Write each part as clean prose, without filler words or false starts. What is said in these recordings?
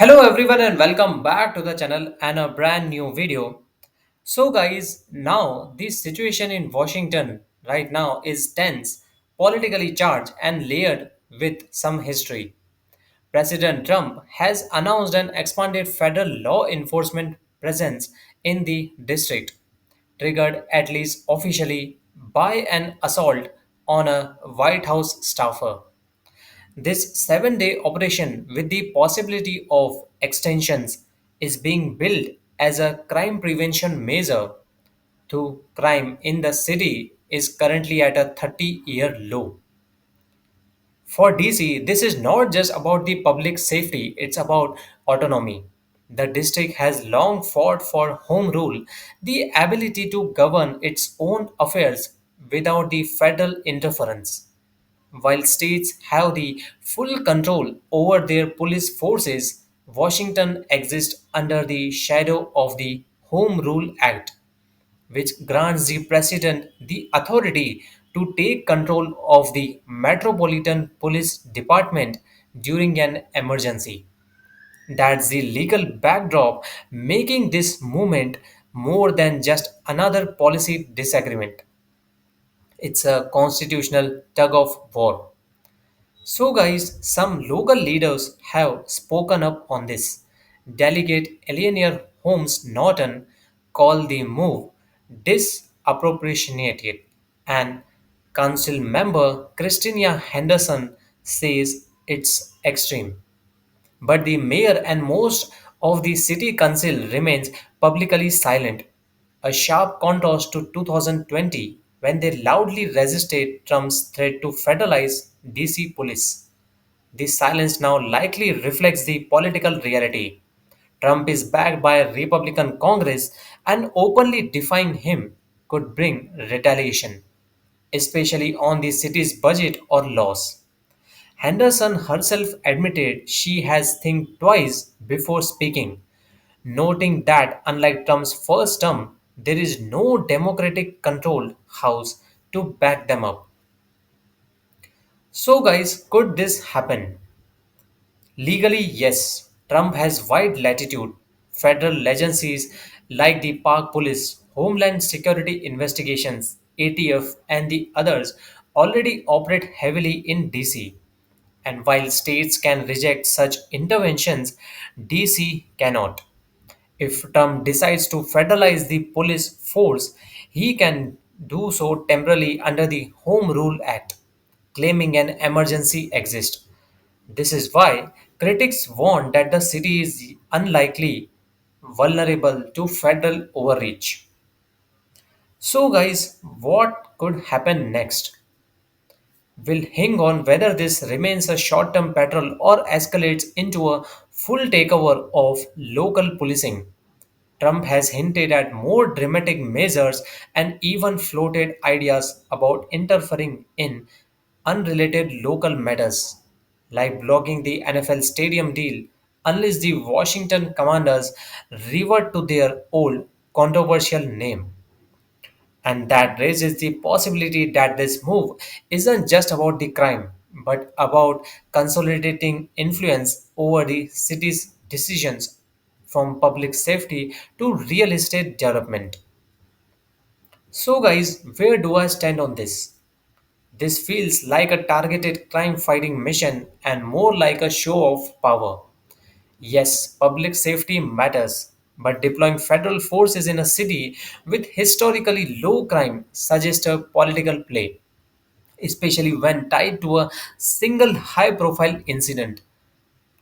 Hello everyone and welcome back to the channel and a brand new video. So guys, now this situation in Washington right now is tense, politically charged and layered with some history. President Trump has announced an expanded federal law enforcement presence in the district, triggered at least officially by an assault on a White House staffer. This 7-day operation, with the possibility of extensions, is being billed as a crime prevention measure to crime in the city is currently at a 30-year low. For DC, this is not just about the public safety, it's about autonomy. The district has long fought for home rule, the ability to govern its own affairs without the federal interference. While states have the full control over their police forces, Washington exists under the shadow of the Home Rule Act, which grants the president the authority to take control of the Metropolitan Police Department during an emergency. That's the legal backdrop, making this movement more than just another policy disagreement. It's a constitutional tug of war. So, guys, some local leaders have spoken up on this. Delegate Eleanor Holmes Norton called the move disappropriated, and council member Christina Henderson says it's extreme. But the mayor and most of the city council remains publicly silent, a sharp contrast to 2020 when they loudly resisted Trump's threat to federalize DC police. This silence now likely reflects the political reality. Trump is backed by a Republican Congress, and openly defying him could bring retaliation, especially on the city's budget or laws. Henderson herself admitted she has think twice before speaking, noting that unlike Trump's first term, there is no democratic controlled house to back them up. So guys, could this happen? Legally, yes, Trump has wide latitude. Federal agencies like the Park Police, Homeland Security Investigations, ATF, and the others already operate heavily in DC. And while states can reject such interventions, DC cannot. If Trump decides to federalize the police force, he can do so temporarily under the Home Rule Act, claiming an emergency exists. This is why critics warn that the city is unlikely vulnerable to federal overreach. So, guys, what could happen next? Will hang on whether this remains a short term patrol or escalates into a full takeover of local policing. Trump has hinted at more dramatic measures and even floated ideas about interfering in unrelated local matters, like blocking the NFL stadium deal unless the Washington Commanders revert to their old controversial name. And that raises the possibility that this move isn't just about the crime, but about consolidating influence over the city's decisions from public safety to real estate development. So, guys, where do I stand on this? This feels like a targeted crime fighting mission and more like a show of power. Yes, public safety matters, but deploying federal forces in a city with historically low crime suggests a political play, especially when tied to a single high profile incident.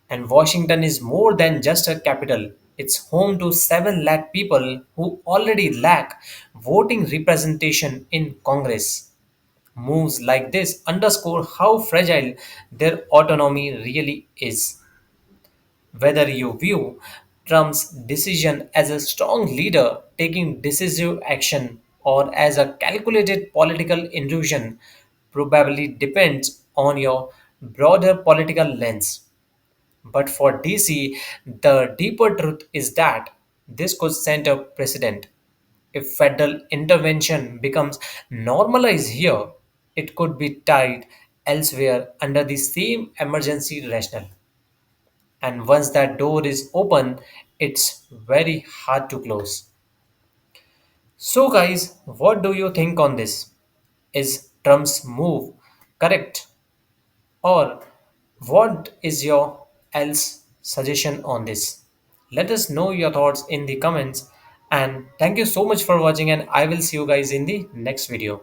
And Washington is more than just a capital. It's home to 7 lakh people who already lack voting representation in Congress. Moves like this underscore how fragile their autonomy really is. Whether you view Trump's decision as a strong leader taking decisive action or as a calculated political intrusion probably depends on your broader political lens. But for DC, the deeper truth is that this could set a precedent. If federal intervention becomes normalized here, it could be tied elsewhere under the same emergency rationale. And once that door is open, it's very hard to close. So, guys, what do you think on this? Is Trump's move correct? Or what is your else suggestion on this? Let us know your thoughts in the comments. And thank you so much for watching, and I will see you guys in the next video.